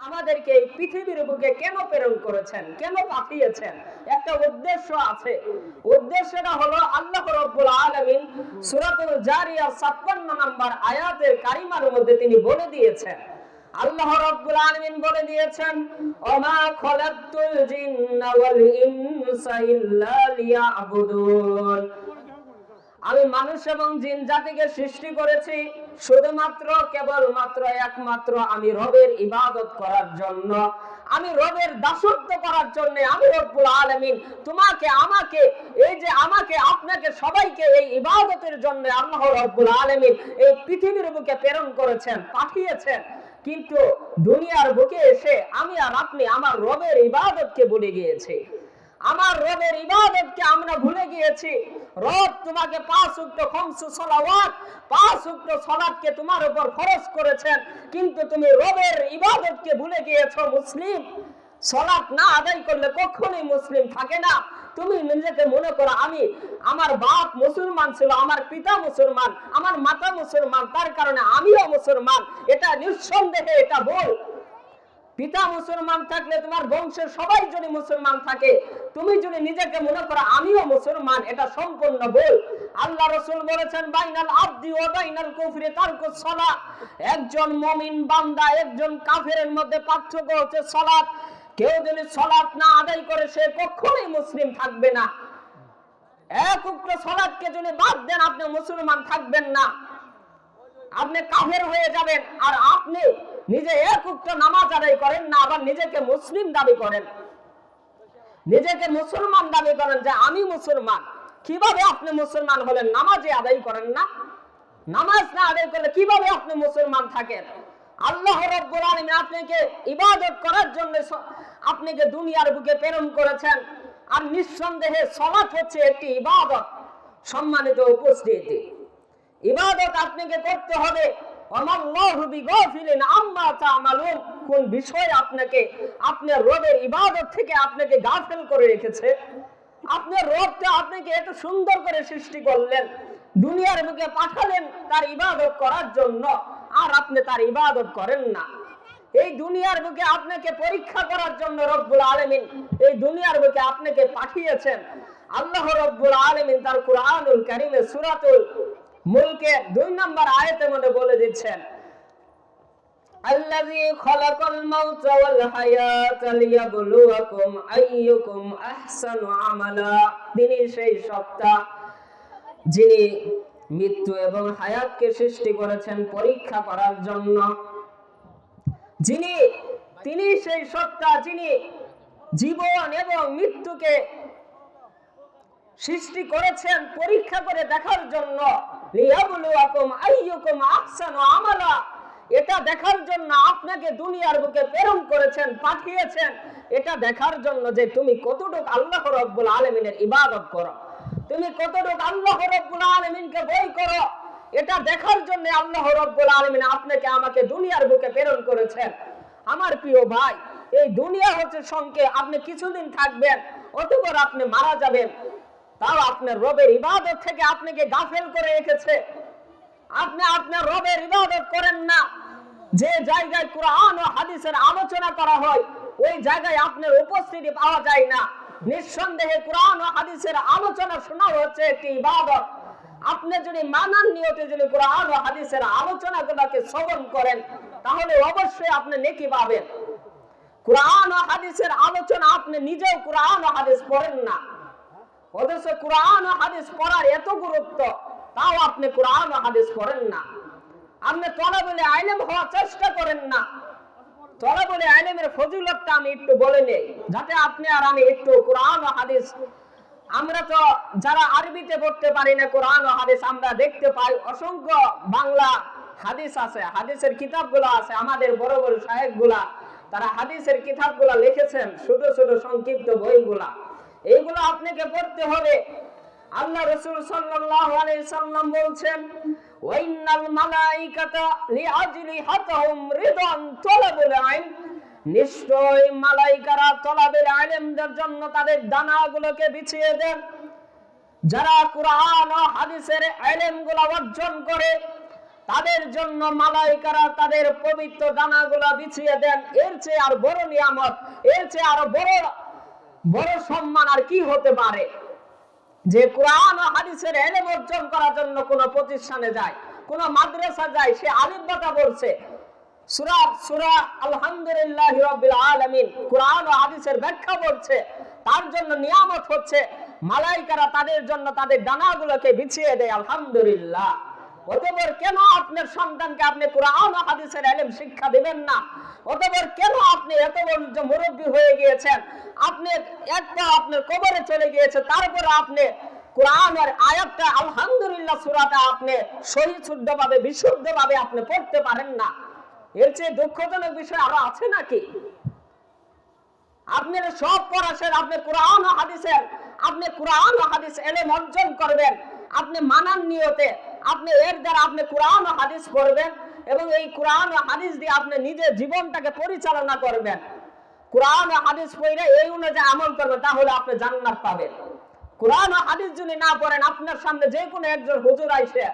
আমাদেরকে এই পৃথিবীর বুকে কেন প্রেরণ করেছেন, কেন পাঠিয়েছেন? একটা উদ্দেশ্য আছে। উদ্দেশ্যটা হলো আল্লাহ রাব্বুল আলামিন সূরাতুল জারিয়াত 56 নম্বর আয়াতের কারিমার মধ্যে তিনি বলে দিয়েছেন। আল্লাহ রাব্বুল আলামিন বলে দিয়েছেন, ওমা খলাকতুল জিন্না ওয়াল ইনসা ইল্লা লিয়াবুদুন। আমি মানুষ এবং জিন জাতিকে সৃষ্টি করেছি শুধুমাত্র কেবলমাত্র একমাত্র আমি রবের ইবাদত করার জন্য, আমি রবের দাসত্ব করার জন্য। আমি রব্বুল আলামিন তোমাকে আমাকে এই যে আমাকে আপনাকে সবাইকে এই ইবাদতের জন্য আল্লাহ রব্বুল আলামিন এই পৃথিবীর বুকে প্রেরণ করেছেন, পাঠিয়েছেন। কিন্তু দুনিয়ার বুকে এসে আমি আর আপনি আমার রবের ইবাদতকে ভুলে গিয়েছি। আমার রবের ইবাদতকে আমরা ভুলে গিয়েছি। রব তোমাকে 5 ওয়াক্ত খামসু সালাওয়াত 5 ওয়াক্ত সালাতকে তোমার উপর ফরজ করেছেন, কিন্তু তুমি রবের ইবাদতকে ভুলে গিয়েছো। মুসলিম সালাত না আদায় করলে কখনোই মুসলিম থাকে না। তুমি নিজেকে মনে করো আমি আমার বাপ মুসলমান ছিল, আমার পিতা মুসলমান, আমার মাতা মুসলমান, তার কারণে আমিও মুসলমান। এটা নিঃসন্দেহে এটা ভুল। পিতা মুসলমান থাকলে তোমার বংশের সবাই যদি মুসলমান থাকে, তুমি যদি নিজেকে মনে করো আমিও মুসলমান, এটা সম্পূর্ণ ভুল। আল্লাহ রাসূল বলেছেন, বাইনাল আবদি ওয়া বাইনাল কুফরি তারকুস সালাত। একজন মুমিন বান্দা একজন কাফেরের মধ্যে পার্থক্য হচ্ছে সালাত। কেউ যদি সালাত না আদায় করে সে কখনোই মুসলিম থাকবে না। এক ওয়াক্ত সালাতকে যদি বাদ দেন আপনি মুসলমান থাকবেন না, আপনি কাফের হয়ে যাবেন। আর আপনি নিজে এক ওয়াক্ত নামাজ আদায় করেন না, আবার নিজেকে মুসলিম দাবি করেন, নিজেকে মুসলমান দাবি করেন যে আমি মুসলমান। কিভাবে আপনি মুসলমান হলেন? নামাজে আদায় করেন না। নামাজ না আদায় করলে কিভাবে আপনি মুসলমান থাকেন? আল্লাহ রাব্বুল আলামিন আপনাকে ইবাদত করার জন্য আপনাকে দুনিয়ার বুকে প্রেরণ করেছেন। আর নিঃসন্দেহে সালাত হচ্ছে একটি ইবাদত। সম্মানিত উপস্থিতি, ইবাদত আপনাকে করতে হবে। আল্লাহু বিগাফিলিন আম্মা তা'মালুন। কোন বিষয় আপনাকে আপনার রবের ইবাদত থেকে আপনাকে গাফিল করে রেখেছে? আপনার রবটা আপনাকে এত সুন্দর করে সৃষ্টি করলেন, দুনিয়ার বুকে পাঠালেন তার ইবাদত করার জন্য, আর আপনি তার ইবাদত করেন না। এই দুনিয়ার বুকে আপনাকে পরীক্ষা করার জন্য রব্বুল আলামিন এই দুনিয়ার বুকে আপনাকে পাঠিয়েছেন। আল্লাহ রব্বুল আলামিন তার কুরআনুল কারীমে সূরাতুল মুলকের 2 নম্বর আয়াতের মধ্যে বলে দিচ্ছেন, আল্লাযী খালাকাল মাউতা ওয়াল হায়াতা লিয়াবলুয়াকুম আইয়ুকুম আহসানু আমালা। তিনি সেই সত্তা যিনি মৃত্যু এবং হায়াতকে সৃষ্টি করেছেন পরীক্ষা করার জন্য। তিনি সেই সত্তা যিনি জীবন এবং মৃত্যুকে সৃষ্টি করেছেন পরীক্ষা করে দেখার জন্য। লিয়াবলুয়াকুম আইয়ুকুম আহসানু আমালা। এটা দেখার জন্য আপনাকে দুনিয়ার বুকে প্রেরণ করেছেন, পাঠিয়েছেন। এটা দেখার জন্য যে তুমি কতটুকু আল্লাহ রাব্বুল আলামিনের ইবাদত করো, তুমি কতটুকু আল্লাহ রাব্বুল আলামিনকে ভয় করো। এটা দেখার জন্য আল্লাহ রাব্বুল আলামিন আপনাকে আমাকে দুনিয়ার বুকে প্রেরণ করেছেন। আমার প্রিয় ভাই, এই দুনিয়া হচ্ছে সংক্ষেপ। আপনি কিছুদিন থাকবেন, অতঃপর আপনি মারা যাবেন। তাও আপনার রবের ইবাদত থেকে আপনাকে গাফেল করে রেখেছে। আপনি আপনার রবের ইবাদত করেন না। যে জায়গায় কুরআন ও হাদিসের আলোচনা করা হয় ওই জায়গায় আপনার উপস্থিতি পাওয়া যায় না। নিঃসন্দেহে কুরআন ও হাদিসের আলোচনা শোনা হচ্ছে একটি ইবাদত। আপনি যদি মানার নিয়তে যদি কুরআন ও হাদিসের আলোচনাগুলোকে শ্রবণ করেন তাহলে অবশ্যই আপনি নেকি পাবেন। কুরআন ও হাদিসের আলোচনা আপনি নিজেও কুরআন ও হাদিস পড়েন না, অথচ কুরআন ও হাদিস পড়ার এত গুরুত্ব, তাও আপনি কুরআন ও হাদিস পড়েন না। আপনি তলাবুল ইলম হওয়ার চেষ্টা করেন না। তলাবুল ইলমের ফজিলতটা আমি একটু বলে নেই, যাতে আপনি আর আমি একটু কুরআন ও হাদিস, আমরা তো যারা আরবিতে পড়তে পারি না কুরআন ও হাদিস আমরা দেখতে পাই অসংখ্য বাংলা হাদিস আছে, হাদিসের কিতাবগুলো আছে। আমাদের বড় বড় শায়েখগুলা তারা হাদিসের কিতাবগুলো লিখেছেন, ছোট ছোট সংক্ষিপ্ত বইগুলা। এইগুলো আপনাকে পড়তে হবে। আল্লাহ রাসূল সাল্লাল্লাহু আলাইহি সাল্লাম বলছেন, ওয়াইনাল মালাইকাতা লিআজলি হাতাহুম রিদান তালাবুল ইলম। নিশ্চয় মালাইকারা তলাবুল ইলমদের জন্য তাদের ডানাগুলোকে বিছিয়ে দেন। যারা কুরআন ও হাদিসের ইলমগুলো অর্জন করে তাদের জন্য মালাইকারা তাদের পবিত্র ডানাগুলো বিছিয়ে দেন। এর চেয়ে আর বড় নিয়ামত, এর চেয়ে আরো বড় সম্মান আর কি হতে পারে? যে কোরআন ও হাদিসের ইলম অর্জন করার জন্য কোন প্রতিষ্ঠানে যায়, কোন মাদ্রাসা যায়, সে আলিফ বাতা বলছে, সূরা আলহামদুলিল্লাহি রাব্বিল আলামিন কোরআন ও হাদিসের ব্যাখ্যা বলছে, তার জন্য নিয়ামত হচ্ছে মালাইকারা তাদের জন্য তাদের ডানাগুলোকে বিছিয়ে দেয়। আলহামদুলিল্লাহ। অতঃপর কেন আপনার সন্তানকে আপনি কোরআন ও হাদিসের ইলম শিক্ষা দিবেন না? অতঃপর কেন আপনি এত বড় মুরব্বি হয়ে গিয়েছেন, আপনি একটা আপনার কবরে চলে গিয়েছে, তারপরে আপনি কোরআনের আয়াতটা আলহামদুলিল্লাহ সূরাটা আপনি সহি শুদ্ধভাবে বিশুদ্ধভাবে আপনি পড়তে পারেন না? এর চেয়ে দুঃখজনক বিষয় আরো আছে নাকি? আপনি সব পড়াশেন, আপনি কোরআন ও হাদিস ইলম অর্জন করবেন, আপনি মানার নিয়তে আপনি এর দ্বারা আপনি কোরআন ও হাদিস পড়বেন এবং এই কোরআন ও হাদিস দিয়ে আপনি নিজের জীবনটাকে পরিচালনা করবেন। কোরআন ও হাদিস পড়ে এই অনুযায়ী আমল করবেন, তাহলে আপনি জান্নাত পাবেন। কোরআন ও হাদিস যদি না পড়েন, আপনার সামনে যে কোনো একজন হুজুর আইসে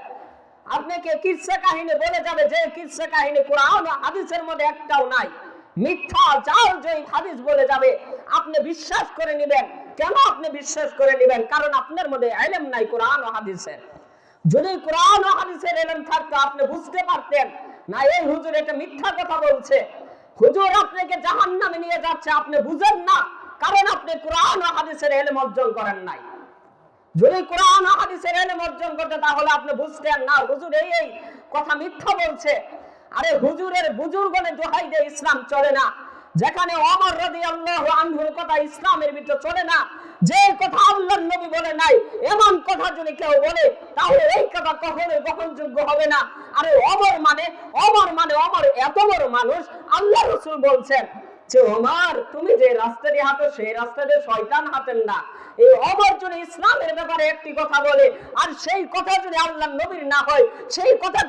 আপনাকে কিসসা কাহিনী বলে যাবে, যে কিসসা কাহিনী কোরআন ও হাদিসের মধ্যে একটাও নাই, মিথ্যা জাল জয়ী হাদিস বলে যাবে, আপনি বিশ্বাস করে নেবেন। কেন আপনি বিশ্বাস করে নেবেন? কারণ আপনার মধ্যে ইলম নাই কোরআন ও হাদিসের। যদি কোরআন ও হাদিসের ইলম থাকতো, আপনি বুঝতে পারতেন না এই হুজুর এটা মিথ্যা কথা বলছে, হুজুর আপনাকে জাহান্নামে নিয়ে যাচ্ছে, আপনি বুঝেন না, কারণ আপনি কোরআন ও হাদিসের ইলম অর্জন করেন নাই। যদি কোরআন ও হাদিসের ইলম অর্জন করতে, তাহলে আপনি বুঝতেন না হুজুর এই কথা মিথ্যা বলছে। আরে হুজুরের বুজুর্গনের দোহাই দিয়ে ইসলাম চলে না। যেখানে ওমর রাদিয়াল্লাহু আনহুর কথা ইসলামের ভিতরে চলে না, যে কথা আল্লাহর নবী বলে নাই এমন কথা যদি কেউ বলে, তাহলে এই কথা কখনোই গ্রহণযোগ্য হবে না। আরে ওমর এত বড় মানুষ, আল্লাহ রাসূল বলছেন যে ওমর তুমি যে রাস্তা দিয়ে হাঁটো সেই রাস্তা দিয়ে শয়তান হাঁটেন না। এই ওমর যদি ইসলামের ব্যাপারে একটি কথা বলে, আর সেই কথা যদি আল্লাহর নবীর না হয়, সেই কথা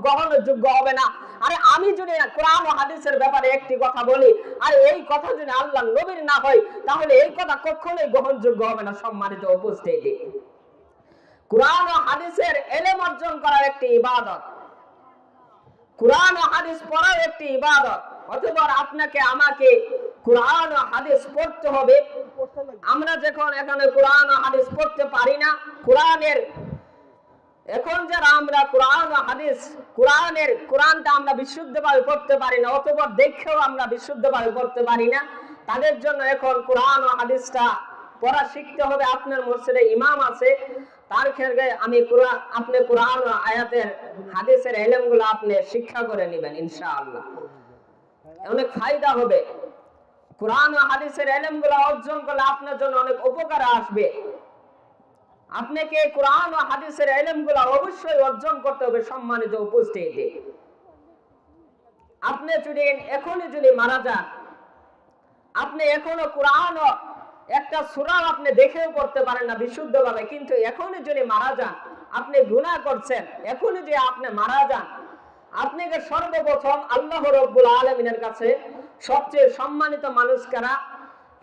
গ্রহণযোগ্য হবে না। আরে আমি যদি কোরআন ও হাদিসের ব্যাপারে একটি কথা বলি, আর এই কথা যদি আল্লাহর নবীর না হয়, তাহলে এই কথা কখনোই গ্রহণযোগ্য হবে না। সম্মানিত উপস্থিতি, কোরআন ও হাদিসের ইলম অর্জন করার একটি ইবাদত, কোরআন ও হাদিস পড়ার একটি ইবাদত। অতঃপর আপনাকে আমাকে কোরআন ও হাদিস পড়তে হবে। আমরা যখন এখানে কোরআন ও হাদিস পড়তে পারি না, এখন যারা আমরা কোরআন ও হাদিস কোরআনটা আমরা বিশুদ্ধভাবে পড়তে পারি না, অতঃপর দেখেও আমরা বিশুদ্ধভাবে পড়তে পারি না, তাদের জন্য এখন কোরআন ও হাদিসটা পড়া শিখতে হবে। আপনার মসজিদে ইমাম আছে, তার ক্ষেত্রে আপনি কোরআন ও আয়াতের হাদিসের ইলমগুলো আপনি শিক্ষা করে নেবেন, ইনশাআল্লাহ অনেক ফায়দা হবে। কোরআন ও হাদিসের ইলমগুলো অর্জন করলে আপনার জন্য অনেক উপকার আসবে। আপনাকে কোরআন ও হাদিসের ইলমগুলো অবশ্যই অর্জন করতে হবে। সম্মানিত উপস্থিতি, আপনি যদি মারা যান, আপনি এখনো কোরআন ও একটা সূরা আপনি দেখেও পড়তে পারেন না বিশুদ্ধভাবে, কিন্তু এখনই যদি মারা যান, আপনি গুনাহ করছেন, এখনই যে আপনি মারা যান, আপনাকে সর্বপ্রথম আল্লাহ রাব্বুল আলামিনের কাছে সবচেয়ে সম্মানিত মানুষ কারা,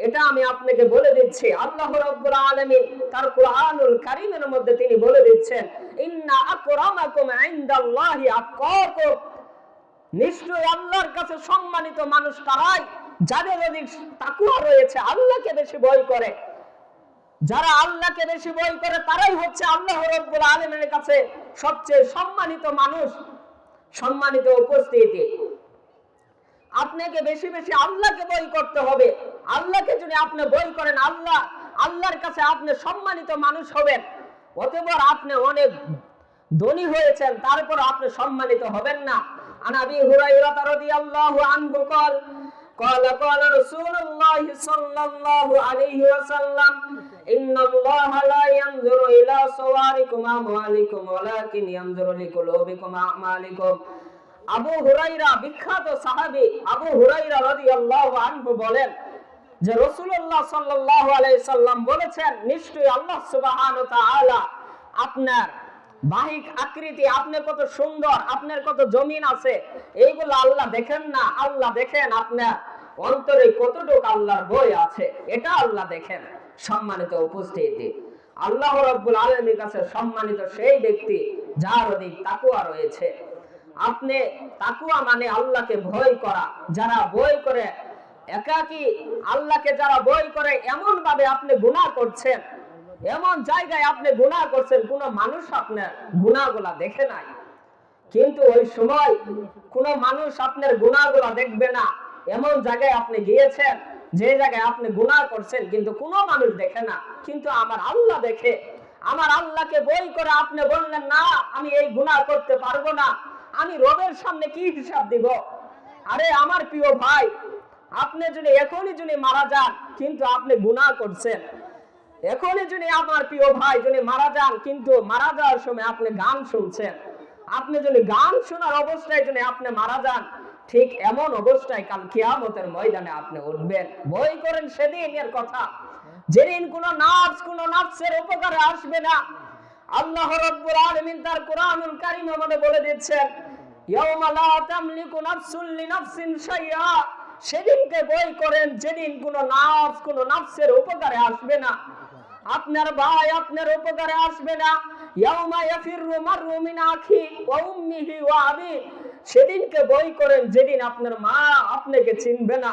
এটা আমি আপনাকে বলে দিচ্ছি। আল্লাহ রাব্বুল আলামিন তার কোরআনুল কারীমের মধ্যে তিনি বলে দিচ্ছেন, ইন্না আকরামাকুম ইনদাল্লাহি আতকাকুম, নিশ্চয়ই আল্লাহর কাছে সম্মানিত মানুষ তারাই যাদের অধিক তাকওয়া রয়েছে, আল্লাহকে বেশি ভয় করে। যারা আল্লাহকে বেশি ভয় করে তারাই হচ্ছে আল্লাহ রাব্বুল আলামিনের কাছে সবচেয়ে সম্মানিত মানুষ। সম্মানিত উপস্থিতি, আপনাকে বেশি বেশি আল্লাহকে ভয় করতে হবে। আল্লাহকে যদি আপনি ভয় করেন, আল্লাহর কাছে আপনি সম্মানিত মানুষ হবেন। অতঃপর আপনি অনেক ধনী হয়েছেন, তারপর আপনি সম্মানিত হবেন না। আন আবি হুরায়রা রাদিয়াল্লাহু আনহু قال رسول الله صلى الله عليه وسلم إن الله لا ينظر إلى صوركم وأموالكم ولكن ينظر لقلوبكم وأعمالكم। আবু হুরায়রা, বিখ্যাত সাহাবী আবু হুরায়রা রাদিয়াল্লাহু আনহু বলেন যে রাসূলুল্লাহ সাল্লাল্লাহু আলাইহি সাল্লাম বলেছেন, নিশ্চয়ই আল্লাহ সুবহানাহু ওয়া তাআলা আপনার বাহিক আকৃতি, আপনি কত সুন্দর, আপনার কত জমিন আছে, এইগুলো আল্লাহ দেখেন না। আল্লাহ দেখেন আপনার অন্তরে কতটুকু আল্লাহর ভয় আছে, এটা আল্লাহ দেখেন। সম্মানিত উপস্থিতি, আল্লাহ রাব্বুল আলামিনের কাছে সম্মানিত সেই ব্যক্তি যার অধিক তাকওয়া রয়েছে। আপনি তাকওয়া মানে আল্লাহকে ভয় করা। যারা ভয় করে একাকী আল্লাহকে, যারা ভয় করে এমন ভাবে আপনি গুনাহ করছেন, এমন জায়গায় আপনি গুনাহ করছেন কোন মানুষ আপনার গুনাহগুলা দেখে নাই, কিন্তু ওই সময় কোন মানুষ আপনার গুনাহগুলা দেখবে না। এমন জায়গায় আপনি গিয়েছেন যে জায়গায় আপনি গুনাহ করছেন কিন্তু কোনো মানুষ দেখে না, কিন্তু আমার আল্লাহ দেখে। আমার আল্লাহকে ভয় করে আপনি বললেন না আমি এই গুনাহ করতে পারবো না, আমি রবের সামনে কি হিসাব দিব। আরে আমার প্রিয় ভাই, আপনি যদি এখনই যদি মারা যান কিন্তু আপনি গুনাহ করছেন, এখনই যদি আমার প্রিয় ভাই যদি মারা যান কিন্তু মারা যাওয়ার সময় আপনি গান শুনছেন, আপনি যদি গান শোনার অবস্থায় যদি আপনি মারা যান, ঠিক এমন অবস্থায় কাল কিয়ামতের ময়দানে আপনি উঠবেন। ভয় করেন সেদিনের কথা, যেদিন কোন নাফসের উপকারে আসবে না। আল্লাহ রাব্বুল আলামিন তার কোরআনুল কারীমে আমাদের বলে দিচ্ছেন, ইয়াউমা লা তামলিকু নাফসুন লিনাফসিন শাইআ। সেদিনকে ভয় করেন যেদিন কোন নাফসের উপকারে আসবে না, আপনার ভাই আপনার উপকারে আসবে না। ইয়াউমা ইয়াফিরু মাররু মিন আখি ওয়া উম্মিহি ওয়া আবি। সেদিনকে ভয় করেন যেদিন আপনার মা আপনাকে চিনবে না,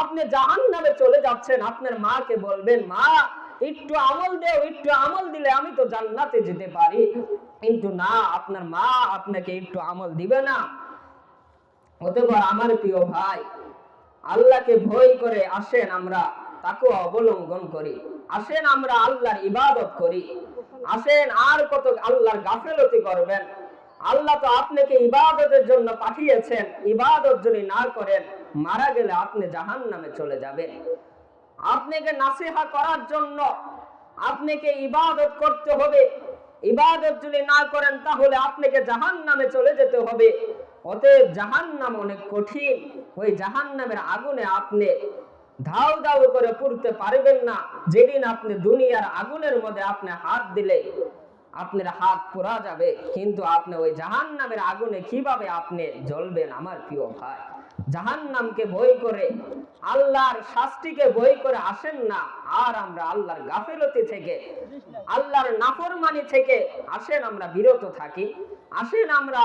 আপনি জাহান্নামে চলে যাচ্ছেন, আপনার মাকে বলবেন মা একটু আমল দাও, একটু আমল দিলে আমি তো জান্নাতে যেতে পারি, কিন্তু না, আপনার মা আপনাকে একটু আমল দিবে না। অতঃপর আমার প্রিয় ভাই, আল্লাহকে ভয় করে আসেন আমরা তাকওয়া অবলম্বন করি, আসেন আমরা আল্লাহর ইবাদত করি, আসেন আর কত আল্লাহর গাফেলতি করবেন। আল্লাহ তো আপনাকে ইবাদতের জন্য পাঠিয়েছেন, ইবাদত যদি না করেন মারা গেলে আপনি জাহান্নামে চলে যাবেন। আপনাকে নাসিহা করার জন্য আপনাকে ইবাদত করতে হবে, ইবাদত যদি না করেন তাহলে আপনাকে জাহান্নামে চলে যেতে হবে। অতএব জাহান্নাম অনেক কঠিন, ওই জাহান্নামের আগুনে আপনি ধাউ ধাউ করে পুড়তে পারবেন না। যেদিন আপনি দুনিয়ার আগুনের মধ্যে আপনি হাত দিলে আপনার হাত পোড়া যাবে, কিন্তু আপনি ওই জাহান্নামের আগুনে কিভাবে আপনি জ্বলবেন আমার প্রিয় ভাই। জাহান্নামকে ভয় করে, আল্লাহর শাস্তিকে ভয় করে আসেন না আর আমরা আল্লাহর গাফিলতি থেকে, আল্লাহর নাফরমানি থেকে আসেন আমরা বিরত থাকি। আসেন আমরা